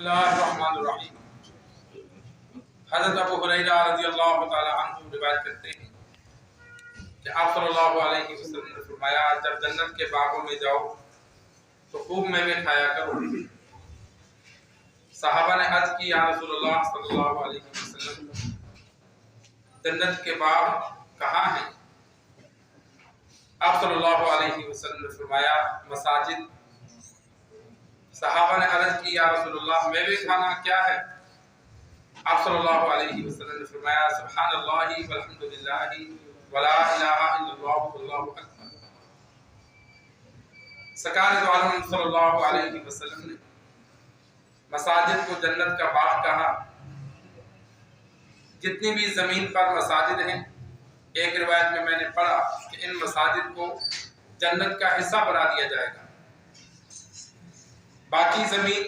बिस्मिल्लाहिर्रहमानिर्रहीम। हज़रत अबू हुरैरा रज़ी अल्लाह तआला अन्हु रिवायत करते हैं कि आप सल्लल्लाहु अलैहि वसल्लम ने फरमाया, जब जन्नत के बागों में जाओ तो खूब मेवे खाया करो। सहाबा ने अर्ज की, या रसूलल्लाह सल्लल्लाहु अलैहि वसल्लम, जन्नत के बाग कहाँ हैं? आप सल्लल्लाहु अलैहि वसल्लम ने फरमाया, मसाजिद। सहाबा ने अर्ज की, या रसूलल्लाह, मेवे खाना क्या है? आप सल्लल्लाहु अलैहि वसल्लम ने फरमाया, सुब्हानल्लाहि वल्हम्दुलिल्लाहि वला इलाहा इल्लल्लाहु वल्लाहु अकबर। सरकार दो आलम सल्लल्लाहु अलैहि वसल्लम ने मसाजिद को जन्नत का बाग कहा। जितनी भी जमीन पर मसाजिद हैं, एक रिवायत में मैंने पढ़ा कि इन मसाजिद को जन्नत का हिस्सा बना दिया जाएगा। बाकी जमीन,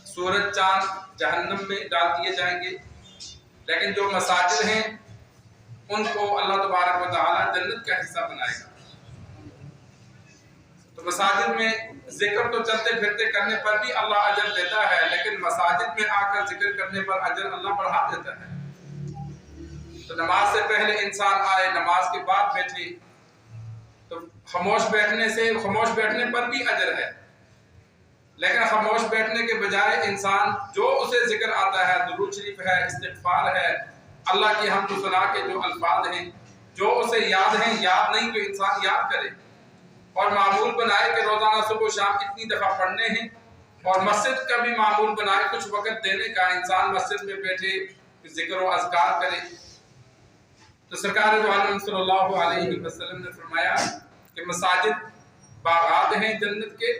सूरज, चांद जहन्नम में डाल दिए जाएंगे, लेकिन जो मसाजिद हैं उनको अल्लाह तबारक व तआला जन्नत का हिस्सा बनाएगा। तो मसाजिद में जिक्र तो चलते फिरते करने पर भी अल्लाह अजर देता है, लेकिन मसाजिद में आकर जिक्र करने पर अजर अल्लाह बढ़ा देता है। तो नमाज से पहले इंसान आए, नमाज के बाद बैठे, तो खामोश बैठने पर भी अजर है, लेकिन खामोश बैठने के बजाय इंसान जो उसे जिक्र आता है, दुरूद शरीफ है, इस्तिग़फ़ार है, अल्लाह की हम्द सना के जो अल्फाज हैं, जो उसे याद हैं, याद नहीं तो इंसान याद करे, और मामूल बनाए कि रोज़ाना सुबह शाम इतनी दफ़ा पढ़ने हैं, और मस्जिद का भी मामूल बनाए कुछ वक़्त देने का, इंसान मस्जिद में बैठे जिक्र व अज़कार करे। तो सरकार दो आलम सल्लल्लाहु अलैहि वसल्लम ने फरमाया कि मसाजिद बागात हैं जन्नत के,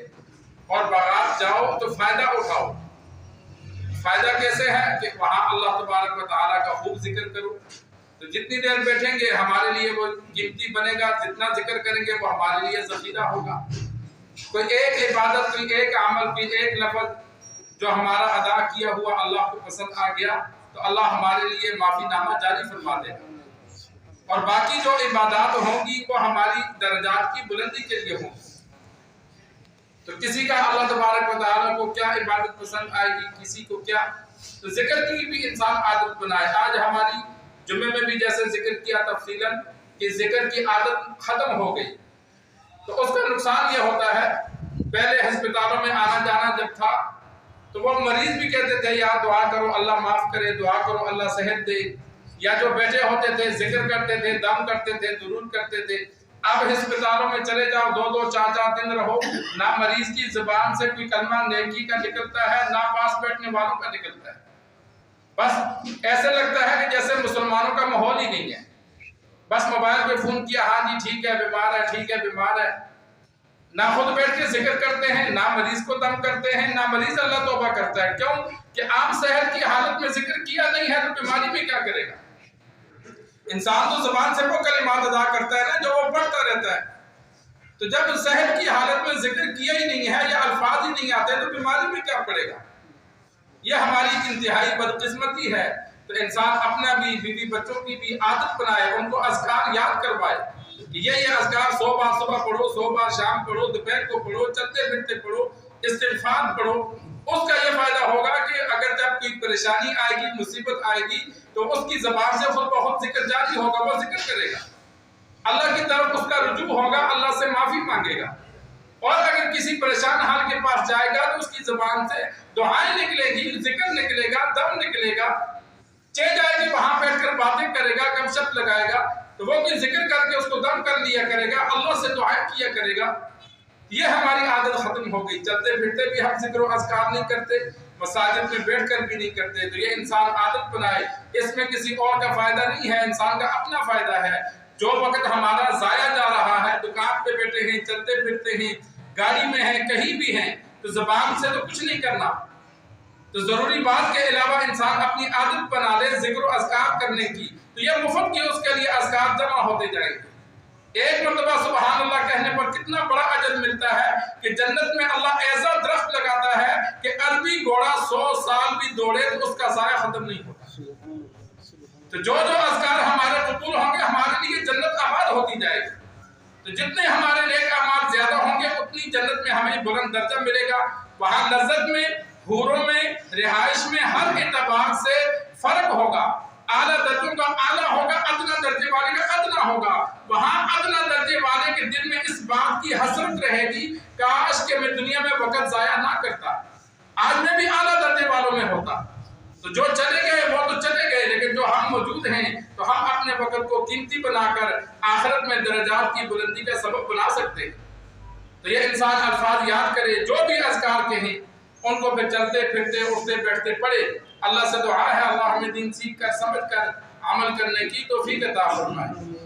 और बागात जाओ तो फायदा उठाओ। फायदा कैसे है कि वहाँ अल्लाह तबारक व तआला का खूब जिक्र करो। तो जितनी देर बैठेंगे हमारे लिए वो कीमती बनेगा, जितना जिक्र करेंगे वो हमारे लिए ज़ख़ीरा होगा। कोई एक इबादत, कोई एक अमल, कोई एक लफ्ज़ जो हमारा अदा किया हुआ अल्लाह को पसंद आ गया तो अल्लाह हमारे लिए माफ़ीनामा जारी फरमा देगा, और बाकी जो इबादत होंगी वो हमारी दर्जात की बुलंदी के लिए होंगी। तो किसी का अल्लाह तबारक व तआला को क्या इबादत पसंद आएगी, किसी को क्या, तो जिक्र की भी इंसान आदत बनाए। आज हमारी जुम्मे में भी जैसे जिक्र किया तफसीलन कि जिक्र की आदत खत्म हो गई, तो उसका नुकसान ये होता है, पहले अस्पतालों में आना जाना जब था तो वो मरीज भी कहते थे, यार दुआ करो अल्लाह माफ करे, दुआ करो अल्लाह सेहत दे, या जो बैठे होते थे जिक्र करते थे, दम करते थे, दुरूद करते थे। अब अस्पतालों में चले जाओ, 2-2 4-4 दिन रहो, ना मरीज की जुबान से कोई कलमा नेकी का निकलता है, ना पास बैठने वालों का निकलता है। बस ऐसे लगता है कि जैसे मुसलमानों का माहौल ही नहीं है। बस मोबाइल पे फोन किया, हाँ जी ठीक है बीमार है, ठीक है बीमार है। ना खुद बैठ के जिक्र करते हैं, ना मरीज को दम करते हैं, ना मरीज अल्लाह तौबा करता है। क्यों कि आम सेहत की हालत में जिक्र किया नहीं है तो बीमारी में क्या करेगा। इंसान तो जुबान से वो कलिमात अदा करता है ना जो वो पढ़ता रहता है, तो जब सेहत की हालत में जिक्र किया ही नहीं है या अल्फाज ही नहीं आते तो बीमारी में क्या पड़ेगा। यह हमारी इंतहाई बदकिस्मती है। तो इंसान अपना भी, बीवी बच्चों की भी आदत बनाए, उनको अज़कार याद करवाए कि ये अज़कार 100 बार सुबह पढ़ो, 100 बार शाम पढ़ो, दोपहर को पढ़ो, चलते फिरते पढ़ो, इस्तिग़फ़ार पढ़ो। उसका ये फायदा होगा कि अगर जब कोई परेशानी आएगी, मुसीबत आएगी, तो उसकी ज़बान से खुद बहुत जिक्र जारी होगा, वो जिक्र करेगा, अल्लाह की तरफ उसका रुजू होगा, अल्लाह से माफी मांगेगा। और अगर किसी परेशान हाल के पास जाएगा तो उसकी ज़बान से दुआएं निकलेगी, जिक्र निकलेगा, दम निकलेगा, चेंज आएगी, वहां बैठकर बातें करेगा, गपशप लगाएगा, तो वो कोई जिक्र करके उसको दम कर लिया करेगा, अल्लाह से दुआएं किया करेगा। ये हमारी आदत खत्म हो गई, चलते फिरते भी हम जिक्र अज़कार नहीं करते, मसाजिद में बैठकर भी नहीं करते। तो ये इंसान आदत बनाए, इसमें किसी और का फायदा नहीं है, इंसान का अपना फायदा है। जो वक्त हमारा जाया जा रहा है, दुकान पे बैठे हैं, चलते फिरते हैं, गाड़ी में हैं, कहीं भी हैं, तो ज़बान से तो कुछ नहीं करना, तो ज़रूरी बात के अलावा इंसान अपनी आदत बना ले जिक्र अज़कार करने की, तो यह मुफ्त के उसके लिए अज़कार जमा होते जाएंगे। एक मरतबा सुबहान अल्लाह कहने पर कितना बड़ा अजर मिलता है कि जन्नत में अल्लाह ऐसा दरख्त लगाता है कि अरबी घोड़ा 100 साल भी दौड़े तो उसका साया खत्म नहीं होता। तो जो जो अज़कार हमारे कबूल होंगे, हमारे लिए जन्नत आबाद होती जाएगी। तो जितने हमारे नेक अमाल ज्यादा होंगे उतनी जन्नत में हमें बुलंद दर्जा मिलेगा, वहाँ लज्जत में حوروں میں رہائش میں ہر اعتبار سے فرق ہوگا، اعلیٰ درجوں کا اعلیٰ ہوگا، ادنا درجے والے کا ادنا ہوگا۔ وہاں ادنا درجے والے کے دل میں اس بات کی حسرت رہے گی کاش کہ میں دنیا میں وقت ضائع نہ کرتا، آج میں بھی اعلیٰ درجے والوں میں ہوتا۔ تو جو چلے گئے وہ تو چلے گئے، لیکن جو ہم موجود ہیں تو ہم اپنے وقت کو قیمتی بنا کر آخرت میں درجات کی بلندی کا سبب بنا سکتے ہیں۔ تو یہ انسان الفاظ یاد کرے، جو بھی اذکار کہیں ان کو پھر چلتے پھرتے اٹھتے بیٹھتے پڑھے۔ اللہ سے دعا ہے اللہ ہمیں دین سیکھ کر سمجھ کر عمل کرنے کی توفیق عطا فرمائے۔